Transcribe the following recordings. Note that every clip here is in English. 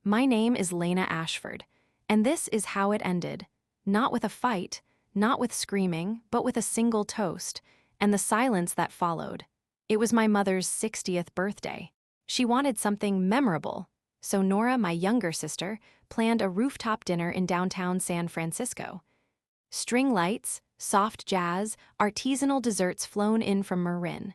My name is Lena Ashford, and this is how it ended. Not with a fight, not with screaming, but with a single toast, and the silence that followed. It was my mother's 60th birthday. She wanted something memorable, so Nora, my younger sister, planned a rooftop dinner in downtown San Francisco. String lights, soft jazz, artisanal desserts flown in from Marin.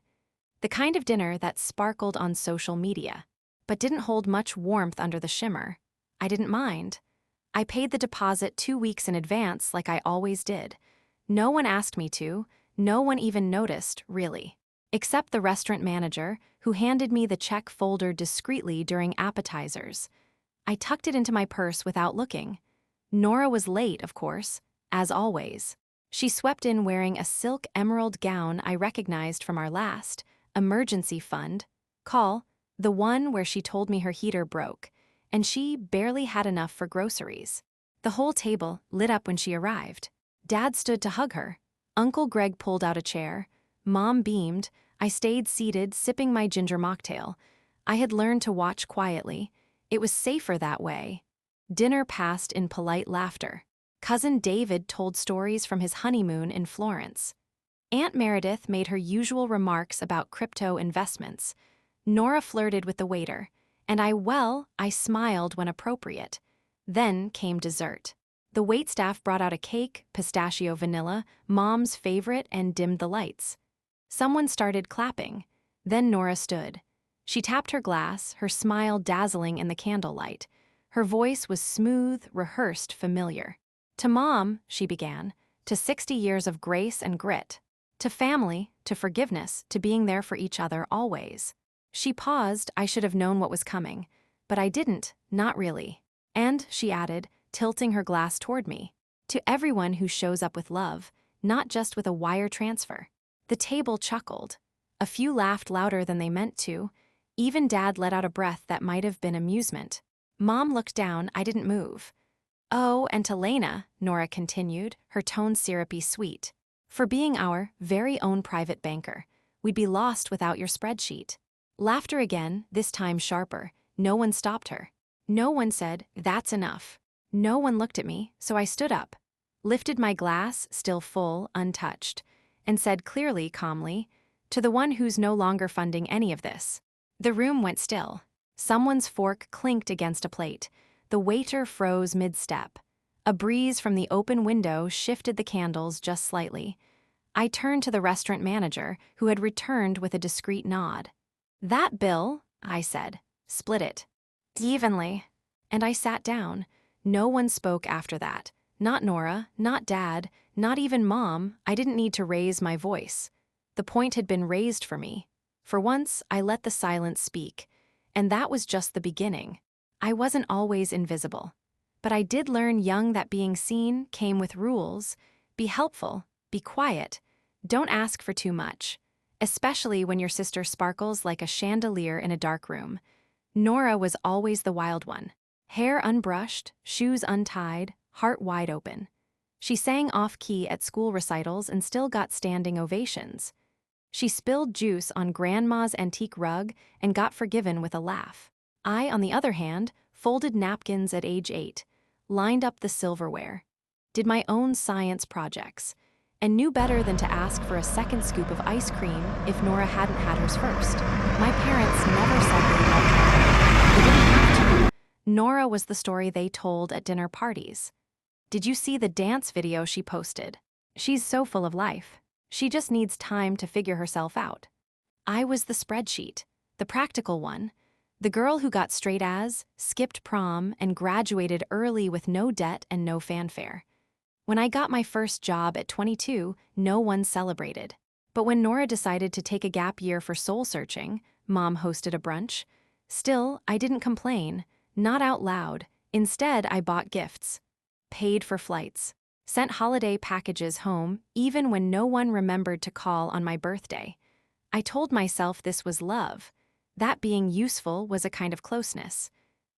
The kind of dinner that sparkled on social media, but didn't hold much warmth under the shimmer. I didn't mind. I paid the deposit 2 weeks in advance like I always did. No one asked me to, no one even noticed, really. Except the restaurant manager, who handed me the check folder discreetly during appetizers. I tucked it into my purse without looking. Nora was late, of course, as always. She swept in wearing a silk emerald gown I recognized from our last emergency fund call, the one where she told me her heater broke, and she barely had enough for groceries. The whole table lit up when she arrived. Dad stood to hug her. Uncle Greg pulled out a chair. Mom beamed. I stayed seated, sipping my ginger mocktail. I had learned to watch quietly. It was safer that way. Dinner passed in polite laughter. Cousin David told stories from his honeymoon in Florence. Aunt Meredith made her usual remarks about crypto investments. Nora flirted with the waiter, and I smiled when appropriate. Then came dessert. The waitstaff brought out a cake, pistachio vanilla, Mom's favorite, and dimmed the lights. Someone started clapping. Then Nora stood. She tapped her glass, her smile dazzling in the candlelight. Her voice was smooth, rehearsed, familiar. To Mom, she began, to 60 years of grace and grit. To family, to forgiveness, to being there for each other always. She paused. I should have known what was coming. But I didn't, not really. And, she added, tilting her glass toward me, to everyone who shows up with love, not just with a wire transfer. The table chuckled. A few laughed louder than they meant to. Even Dad let out a breath that might have been amusement. Mom looked down. I didn't move. Oh, and to Lena, Nora continued, her tone syrupy sweet. For being our very own private banker. We'd be lost without your spreadsheet. Laughter again, this time sharper. No one stopped her. No one said, "That's enough." No one looked at me, so I stood up, lifted my glass, still full, untouched, and said clearly, calmly, to the one who's no longer funding any of this. The room went still. Someone's fork clinked against a plate. The waiter froze mid-step. A breeze from the open window shifted the candles just slightly. I turned to the restaurant manager, who had returned with a discreet nod. "That bill," I said, "split it. Evenly." And I sat down. No one spoke after that. Not Nora, not Dad, not even Mom. I didn't need to raise my voice. The point had been raised for me. For once, I let the silence speak. And that was just the beginning. I wasn't always invisible. But I did learn young that being seen came with rules. Be helpful, be quiet, don't ask for too much. Especially when your sister sparkles like a chandelier in a dark room. Nora was always the wild one. Hair unbrushed, shoes untied, heart wide open. She sang off-key at school recitals and still got standing ovations. She spilled juice on Grandma's antique rug and got forgiven with a laugh. I, on the other hand, folded napkins at age 8, lined up the silverware, did my own science projects, and knew better than to ask for a second scoop of ice cream if Nora hadn't had hers first. My parents never said they loved her. They didn't have to. Nora was the story they told at dinner parties. Did you see the dance video she posted? She's so full of life. She just needs time to figure herself out. I was the spreadsheet, the practical one, the girl who got straight A's, skipped prom, and graduated early with no debt and no fanfare. When I got my first job at 22, no one celebrated. But when Nora decided to take a gap year for soul-searching, Mom hosted a brunch. Still, I didn't complain, not out loud. Instead, I bought gifts, paid for flights, sent holiday packages home even when no one remembered to call on my birthday. I told myself this was love, that being useful was a kind of closeness,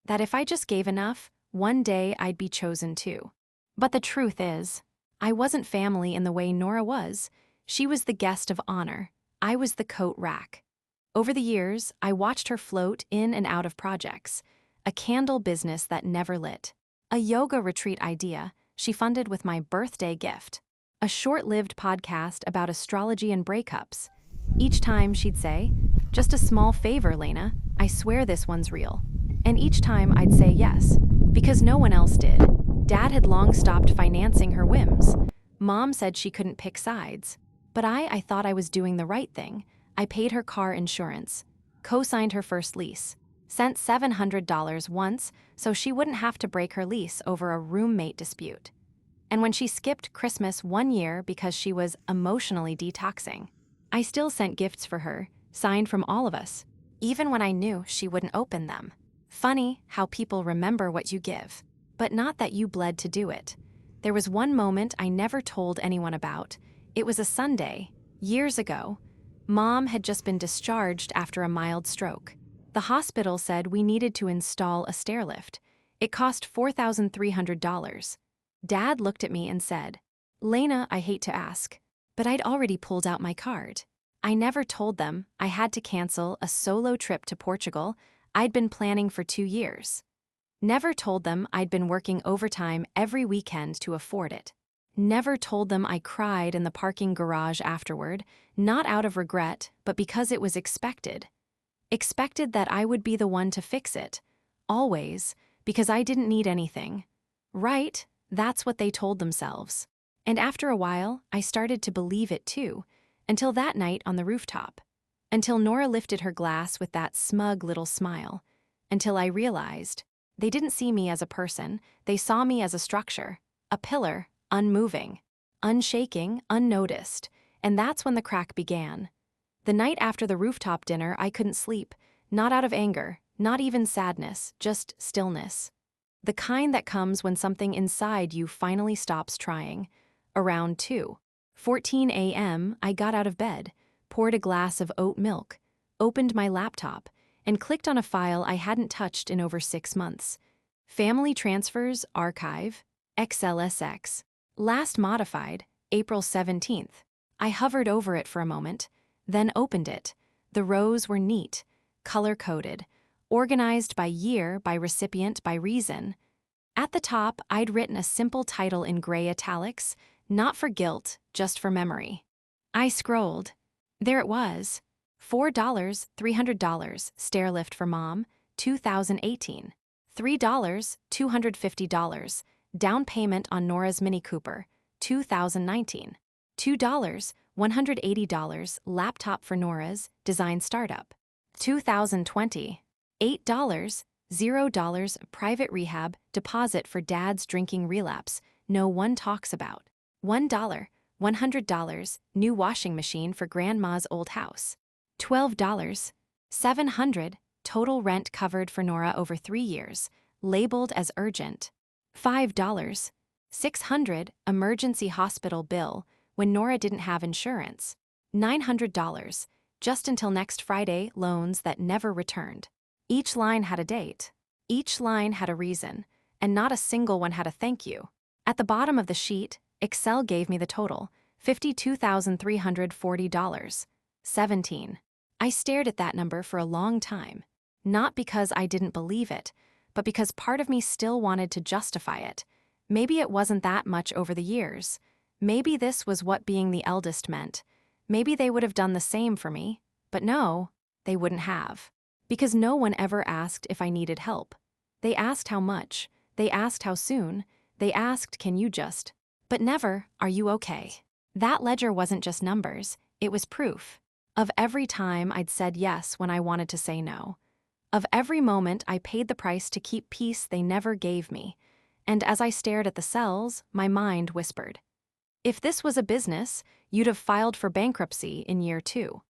that if I just gave enough, one day I'd be chosen too. But the truth is, I wasn't family in the way Nora was. She was the guest of honor. I was the coat rack. Over the years, I watched her float in and out of projects, a candle business that never lit, a yoga retreat idea she funded with my birthday gift, a short-lived podcast about astrology and breakups. Each time she'd say, "Just a small favor, Lena, I swear this one's real." And each time I'd say yes, because no one else did. Dad had long stopped financing her whims. Mom said she couldn't pick sides. But I thought I was doing the right thing. I paid her car insurance, co-signed her first lease, sent $700 once so she wouldn't have to break her lease over a roommate dispute. And when she skipped Christmas one year because she was emotionally detoxing, I still sent gifts for her, signed from all of us, even when I knew she wouldn't open them. Funny how people remember what you give, but not that you bled to do it. There was one moment I never told anyone about. It was a Sunday, years ago. Mom had just been discharged after a mild stroke. The hospital said we needed to install a stairlift. It cost $4,300. Dad looked at me and said, "Lena, I hate to ask, but I'd already pulled out my card." I never told them I had to cancel a solo trip to Portugal I'd been planning for 2 years. Never told them I'd been working overtime every weekend to afford it. Never told them I cried in the parking garage afterward, not out of regret, but because it was expected. Expected that I would be the one to fix it. Always, because I didn't need anything. Right, that's what they told themselves. And after a while, I started to believe it too, until that night on the rooftop. Until Nora lifted her glass with that smug little smile. Until I realized they didn't see me as a person, they saw me as a structure, a pillar, unmoving, unshaking, unnoticed, and that's when the crack began. The night after the rooftop dinner, I couldn't sleep, not out of anger, not even sadness, just stillness. The kind that comes when something inside you finally stops trying. Around 2:14 a.m., I got out of bed, poured a glass of oat milk, opened my laptop, and clicked on a file I hadn't touched in over 6 months. Family Transfers Archive, XLSX. Last modified, April 17th. I hovered over it for a moment, then opened it. The rows were neat, color-coded, organized by year, by recipient, by reason. At the top, I'd written a simple title in gray italics, not for guilt, just for memory. I scrolled. There it was. $4, $300, stairlift for mom, 2018. $3, $250, down payment on Nora's Mini Cooper, 2019. $2, $180, laptop for Nora's, design startup, 2020. $8, $0, private rehab, deposit for dad's drinking relapse, no one talks about. $1, $100, new washing machine for grandma's old house. $12, $700, total rent covered for Nora over 3 years, labeled as urgent. $5, $600, emergency hospital bill when Nora didn't have insurance. $900, just until next Friday, loans that never returned. Each line had a date. Each line had a reason, and not a single one had a thank you. At the bottom of the sheet, Excel gave me the total, $52,340. 17. I stared at that number for a long time, not because I didn't believe it, but because part of me still wanted to justify it. Maybe it wasn't that much over the years. Maybe this was what being the eldest meant. Maybe they would have done the same for me, but no, they wouldn't have. Because no one ever asked if I needed help. They asked how much, they asked how soon, they asked, "Can you just?" But never, "Are you okay?" That ledger wasn't just numbers, it was proof. Of every time I'd said yes when I wanted to say no. Of every moment I paid the price to keep peace they never gave me. And as I stared at the cells, my mind whispered, if this was a business, you'd have filed for bankruptcy in year 2.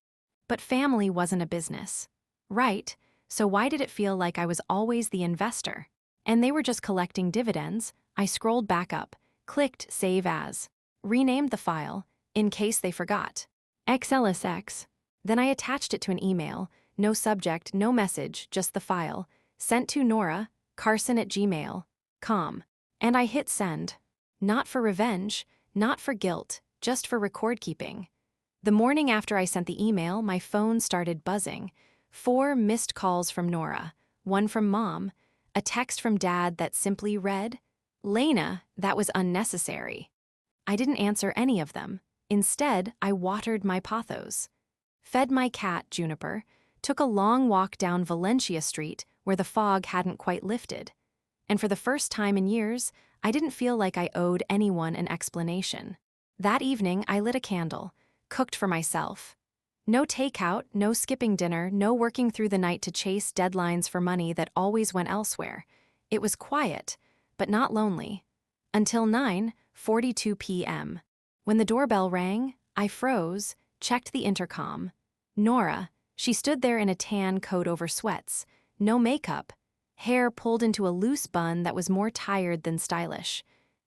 But family wasn't a business. Right, so why did it feel like I was always the investor? And they were just collecting dividends. I scrolled back up, clicked Save As, renamed the file, in case they forgot. XLSX. Then I attached it to an email, no subject, no message, just the file, sent to Nora, carson@gmail.com. And I hit send. Not for revenge, not for guilt, just for record keeping. The morning after I sent the email, my phone started buzzing. 4 missed calls from Nora, 1 from Mom. A text from Dad that simply read, "Lena, that was unnecessary." I didn't answer any of them. Instead, I watered my pothos, fed my cat, Juniper, took a long walk down Valencia Street where the fog hadn't quite lifted. And for the first time in years, I didn't feel like I owed anyone an explanation. That evening, I lit a candle, cooked for myself. No takeout, no skipping dinner, no working through the night to chase deadlines for money that always went elsewhere. It was quiet, but not lonely. Until 9:42 p.m. When the doorbell rang, I froze, checked the intercom. Nora, she stood there in a tan coat over sweats, no makeup, hair pulled into a loose bun that was more tired than stylish.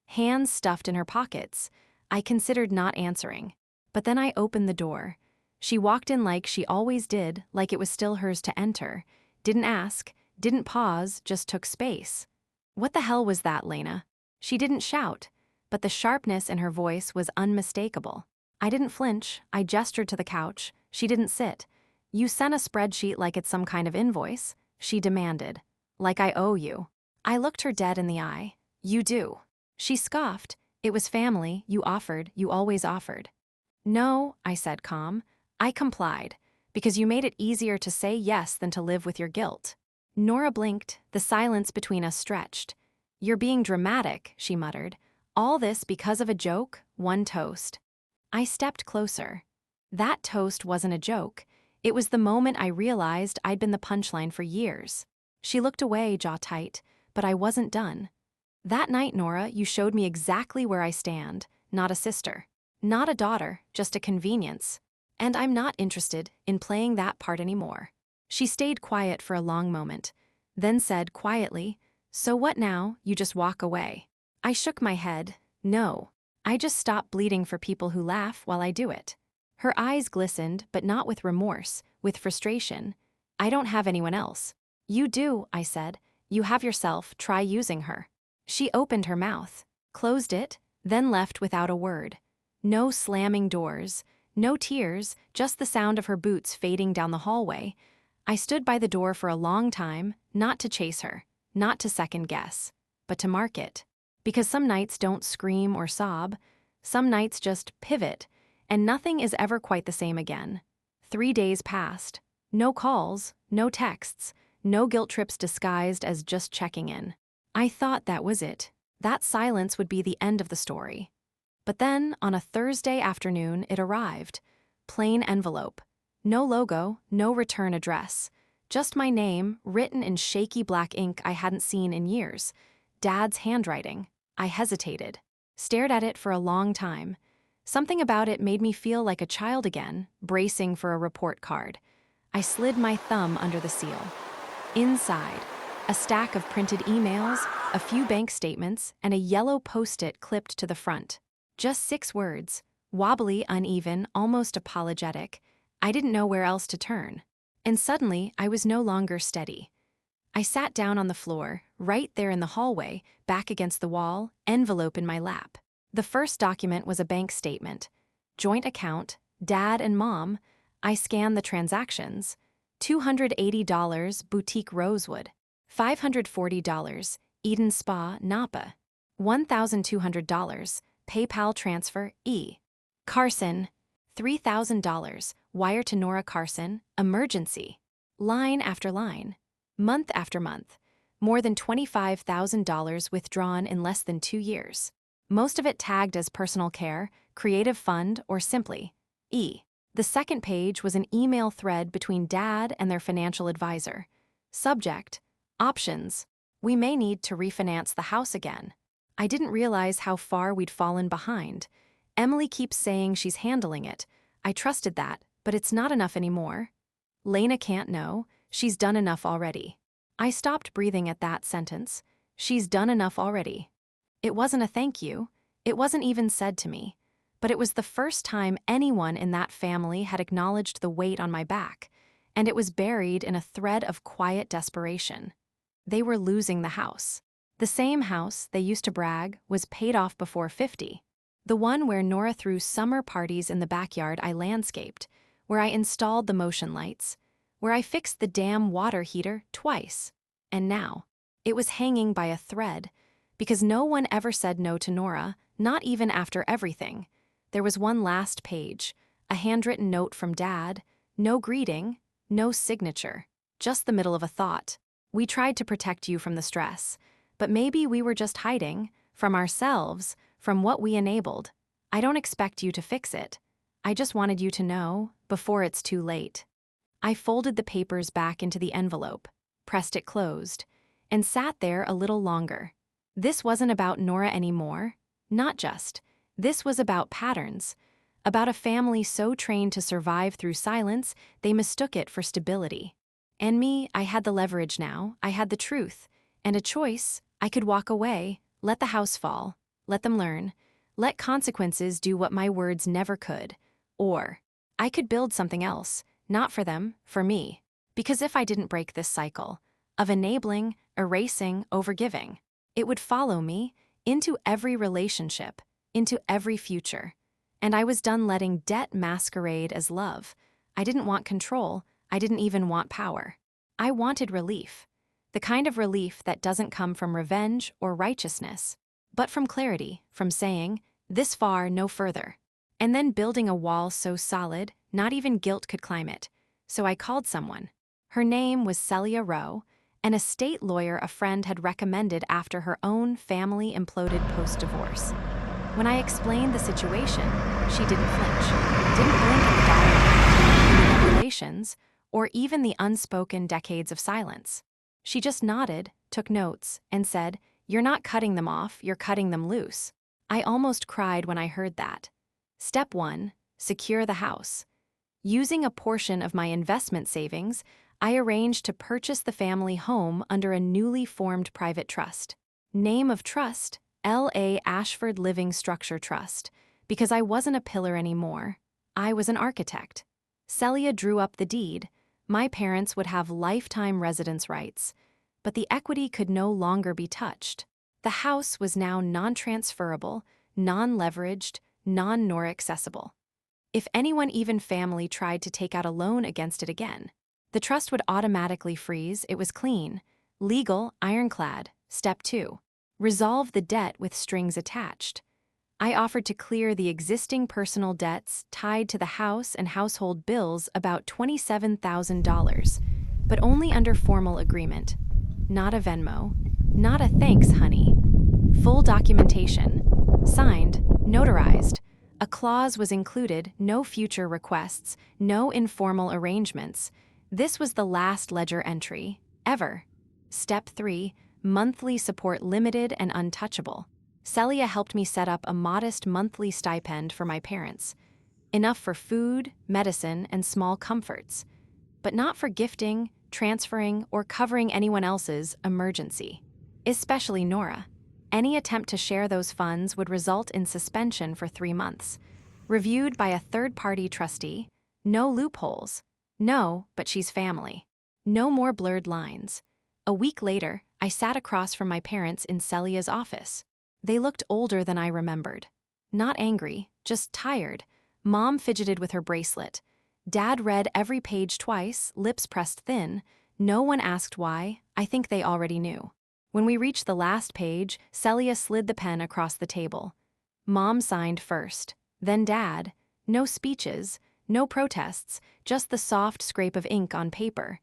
Hands stuffed in her pockets. I considered not answering. But then I opened the door. She walked in like she always did, like it was still hers to enter. Didn't ask, didn't pause, just took space. "What the hell was that, Lena?" She didn't shout, but the sharpness in her voice was unmistakable. I didn't flinch, I gestured to the couch. She didn't sit. "You sent a spreadsheet like it's some kind of invoice," she demanded. "Like I owe you." I looked her dead in the eye. "You do." She scoffed. "It was family, you offered, you always offered." "No," I said calm. "I complied, because you made it easier to say yes than to live with your guilt." Nora blinked, the silence between us stretched. "You're being dramatic," she muttered. "All this because of a joke, one toast." I stepped closer. That toast wasn't a joke. It was the moment I realized I'd been the punchline for years. She looked away, jaw tight, but I wasn't done. "That night, Nora, you showed me exactly where I stand. Not a sister. Not a daughter, just a convenience. And I'm not interested in playing that part anymore." She stayed quiet for a long moment, then said quietly, "So what now, you just walk away?" I shook my head. "No. I just stop bleeding for people who laugh while I do it." Her eyes glistened, but not with remorse, with frustration. "I don't have anyone else." "You do," I said. "You have yourself, try using her." She opened her mouth, closed it, then left without a word. No slamming doors, no tears, just the sound of her boots fading down the hallway. I stood by the door for a long time, not to chase her, not to second guess, but to mark it. Because some nights don't scream or sob, some nights just pivot, and nothing is ever quite the same again. 3 days passed. No calls, no texts, no guilt trips disguised as just checking in. I thought that was it. That silence would be the end of the story. But then, on a Thursday afternoon, it arrived. Plain envelope. No logo, no return address. Just my name, written in shaky black ink I hadn't seen in years. Dad's handwriting. I hesitated. Stared at it for a long time. Something about it made me feel like a child again, bracing for a report card. I slid my thumb under the seal. Inside, a stack of printed emails, a few bank statements, and a yellow post-it clipped to the front. Just 6 words, wobbly, uneven, almost apologetic. I didn't know where else to turn. And suddenly, I was no longer steady. I sat down on the floor, right there in the hallway, back against the wall, envelope in my lap. The first document was a bank statement. Joint account, Dad and Mom. I scanned the transactions. $280, Boutique Rosewood. $540, Eden Spa, Napa. $1,200, PayPal transfer, E. Carson. $3,000, wire to Nora Carson, emergency. Line after line. Month after month. More than $25,000 withdrawn in less than 2 years. Most of it tagged as personal care, creative fund, or simply E. The second page was an email thread between Dad and their financial advisor. Subject: options. We may need to refinance the house again. I didn't realize how far we'd fallen behind. Emily keeps saying she's handling it. I trusted that, but it's not enough anymore. Lena can't know. She's done enough already. I stopped breathing at that sentence. She's done enough already. It wasn't a thank you. It wasn't even said to me. But it was the first time anyone in that family had acknowledged the weight on my back, and it was buried in a thread of quiet desperation. They were losing the house. The same house, they used to brag, was paid off before 50. The one where Nora threw summer parties in the backyard I landscaped, where I installed the motion lights, where I fixed the damn water heater twice. And now, It was hanging by a thread, because no one ever said no to Nora, not even after everything. There was one last page, a handwritten note from Dad, no greeting, no signature, just the middle of a thought. We tried to protect you from the stress, but maybe we were just hiding, from ourselves, from what we enabled. I don't expect you to fix it. I just wanted you to know, before it's too late. I folded the papers back into the envelope, pressed it closed, and sat there a little longer. This wasn't about Nora anymore. Not just. This was about patterns. About a family so trained to survive through silence, they mistook it for stability. And me, I had the leverage now, I had the truth, and a choice. I could walk away, let the house fall, let them learn, let consequences do what my words never could. Or I could build something else, not for them, for me. Because if I didn't break this cycle of enabling, erasing, overgiving, it would follow me into every relationship, into every future. And I was done letting debt masquerade as love. I didn't want control. I didn't even want power. I wanted relief. The kind of relief that doesn't come from revenge or righteousness, but from clarity, from saying, this far, no further. And then building a wall so solid, not even guilt could climb it. So I called someone. Her name was Celia Rowe, an estate lawyer a friend had recommended after her own family imploded post-divorce. When I explained the situation, she didn't flinch, didn't blink at the dollar, the manipulations, or even the unspoken decades of silence. She just nodded, took notes, and said, "You're not cutting them off, you're cutting them loose." I almost cried when I heard that. Step 1, secure the house. Using a portion of my investment savings, I arranged to purchase the family home under a newly formed private trust. Name of trust, Lena Ashford Living Structure Trust, because I wasn't a pillar anymore. I was an architect. Celia drew up the deed. My parents would have lifetime residence rights, but the equity could no longer be touched. The house was now non-transferable, non-leveraged, non-Nora accessible. If anyone, even family, tried to take out a loan against it again, the trust would automatically freeze. It was clean, legal, ironclad. Step 2. Resolve the debt with strings attached. I offered to clear the existing personal debts tied to the house and household bills, about $27,000, but only under formal agreement. Not a Venmo, not a thanks, honey. Full documentation. Signed, notarized. A clause was included, no future requests, no informal arrangements. This was the last ledger entry, ever. Step 3, monthly support limited and untouchable. Celia helped me set up a modest monthly stipend for my parents. Enough for food, medicine, and small comforts. But not for gifting, transferring, or covering anyone else's emergency. Especially Nora. Any attempt to share those funds would result in suspension for 3 months. Reviewed by a third-party trustee. No loopholes. No, but she's family. No more blurred lines. A week later, I sat across from my parents in Celia's office. They looked older than I remembered. Not angry, just tired. Mom fidgeted with her bracelet. Dad read every page twice, lips pressed thin. No one asked why. I think they already knew. When we reached the last page, Celia slid the pen across the table. Mom signed first, then Dad. No speeches, no protests, just the soft scrape of ink on paper.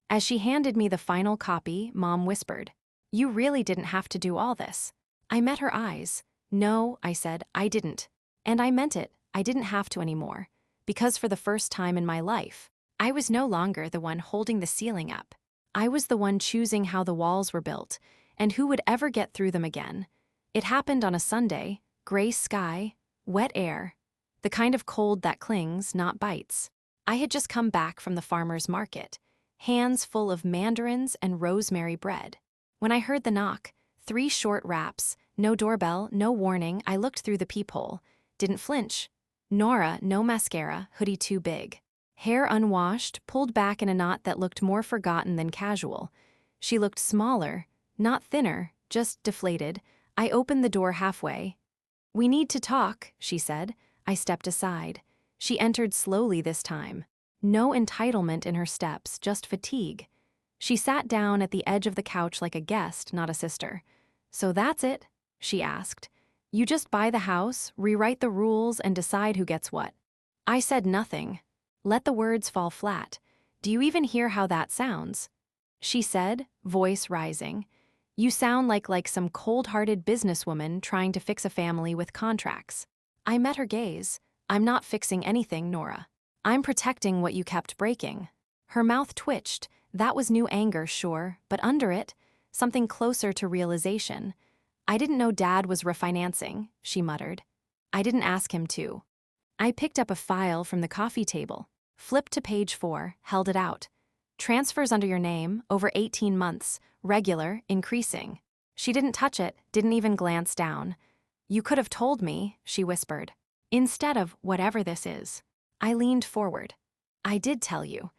As she handed me the final copy, Mom whispered, "You really didn't have to do all this." I met her eyes. "No," I said, "I didn't." And I meant it. I didn't have to anymore. Because for the first time in my life, I was no longer the one holding the ceiling up. I was the one choosing how the walls were built, and who would ever get through them again. It happened on a Sunday, gray sky, wet air, the kind of cold that clings, not bites. I had just come back from the farmer's market, hands full of mandarins and rosemary bread. When I heard the knock, 3 short raps, no doorbell, no warning, I looked through the peephole. Didn't flinch. Nora, no mascara, hoodie too big. Hair unwashed, pulled back in a knot that looked more forgotten than casual. She looked smaller, not thinner, just deflated. I opened the door halfway. "We need to talk," she said. I stepped aside. She entered slowly this time. No entitlement in her steps, just fatigue. She sat down at the edge of the couch like a guest, not a sister. "So that's it?" she asked. "You just buy the house, rewrite the rules, and decide who gets what?" I said nothing. Let the words fall flat. "Do you even hear how that sounds?" She said, voice rising. "You sound like some cold-hearted businesswoman trying to fix a family with contracts." I met her gaze. "I'm not fixing anything, Nora. I'm protecting what you kept breaking." Her mouth twitched. That was new anger, sure, but under it, something closer to realization. "I didn't know Dad was refinancing," she muttered. "I didn't ask him to." I picked up a file from the coffee table, flipped to page 4, held it out. "Transfers under your name, over 18 months, regular, increasing." She didn't touch it, didn't even glance down. "You could have told me," she whispered. "Instead of whatever this is." I leaned forward. "I did tell you.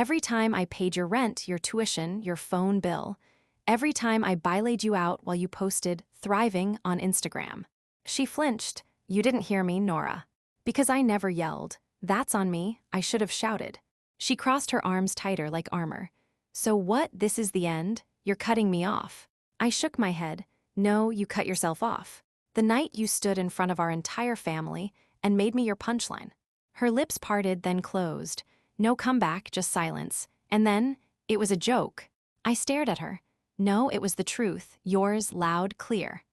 Every time I paid your rent, your tuition, your phone bill. Every time I bilaid you out while you posted 'thriving' on Instagram." She flinched. "You didn't hear me, Nora." "Because I never yelled. That's on me, I should have shouted." She crossed her arms tighter like armor. "So what, this is the end? You're cutting me off." I shook my head. "No, you cut yourself off. The night you stood in front of our entire family and made me your punchline." Her lips parted, then closed. No comeback, just silence. And then, "It was a joke." I stared at her. "No, it was the truth, yours, loud, clear."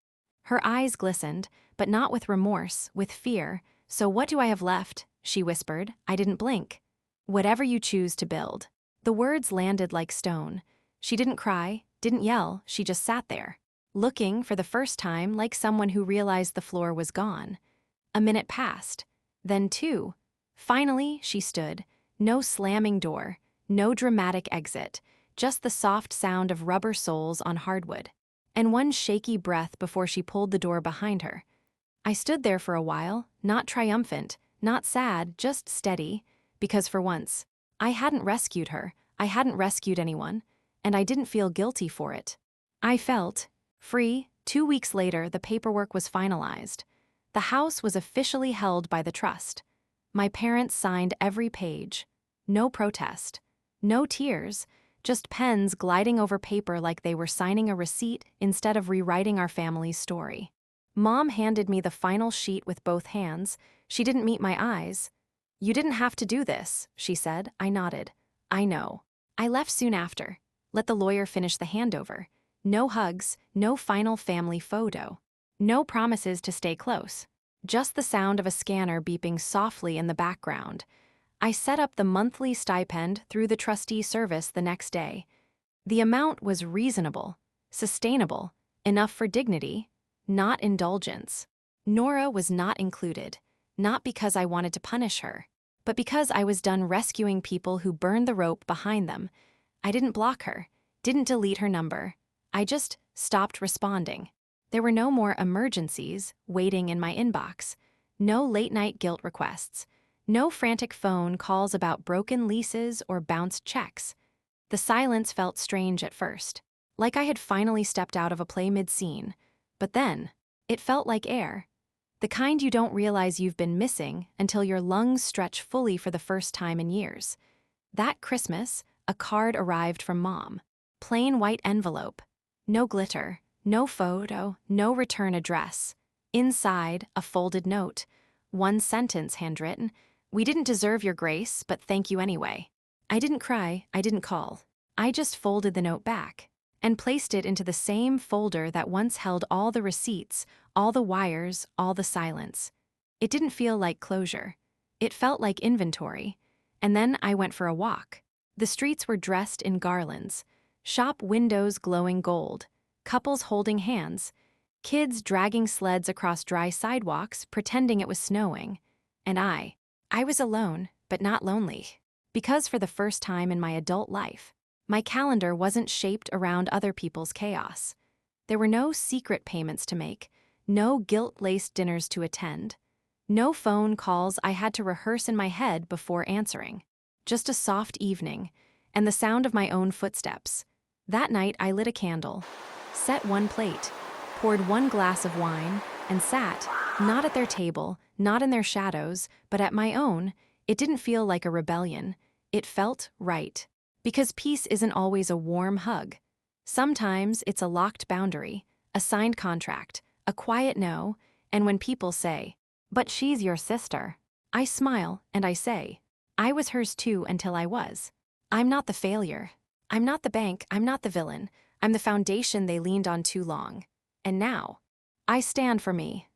Her eyes glistened, but not with remorse, with fear. "So what do I have left?" she whispered. I didn't blink. "Whatever you choose to build." The words landed like stone. She didn't cry, didn't yell, she just sat there, looking, for the first time, like someone who realized the floor was gone. A minute passed. Then 2. Finally, she stood. No slamming door, no dramatic exit, just the soft sound of rubber soles on hardwood. And one shaky breath before she pulled the door behind her. I stood there for a while, not triumphant, not sad, just steady, because for once, I hadn't rescued her, I hadn't rescued anyone, and I didn't feel guilty for it. I felt free. 2 weeks later, the paperwork was finalized. The house was officially held by the trust. My parents signed every page. No protest. No tears. Just pens gliding over paper like they were signing a receipt instead of rewriting our family's story. Mom handed me the final sheet with both hands. She didn't meet my eyes. "You didn't have to do this," she said. I nodded. "I know." I left soon after. Let the lawyer finish the handover. No hugs, no final family photo. No promises to stay close. Just the sound of a scanner beeping softly in the background. I set up the monthly stipend through the trustee service the next day. The amount was reasonable, sustainable, enough for dignity, not indulgence. Nora was not included, not because I wanted to punish her, but because I was done rescuing people who burned the rope behind them. I didn't block her, didn't delete her number. I just stopped responding. There were no more emergencies waiting in my inbox, no late-night guilt requests, no frantic phone calls about broken leases or bounced checks. The silence felt strange at first, like I had finally stepped out of a play mid-scene. But then, it felt like air. The kind you don't realize you've been missing until your lungs stretch fully for the first time in years. That Christmas, a card arrived from Mom. Plain white envelope. No glitter, no photo, no return address. Inside, a folded note. One sentence handwritten. "We didn't deserve your grace, but thank you anyway." I didn't cry, I didn't call. I just folded the note back and placed it into the same folder that once held all the receipts, all the wires, all the silence. It didn't feel like closure. It felt like inventory. And then I went for a walk. The streets were dressed in garlands, shop windows glowing gold, couples holding hands, kids dragging sleds across dry sidewalks pretending it was snowing. And I was alone, but not lonely. Because for the first time in my adult life, my calendar wasn't shaped around other people's chaos. There were no secret payments to make, no guilt-laced dinners to attend, no phone calls I had to rehearse in my head before answering. Just a soft evening, and the sound of my own footsteps. That night I lit a candle, set one plate, poured one glass of wine, and sat, not at their table, not in their shadows, but at my own. It didn't feel like a rebellion. It felt right. Because peace isn't always a warm hug. Sometimes it's a locked boundary, a signed contract, a quiet no, and when people say, "But she's your sister," I smile and I say, "I was hers too until I was." I'm not the failure. I'm not the bank. I'm not the villain. I'm the foundation they leaned on too long. And now, I stand for me.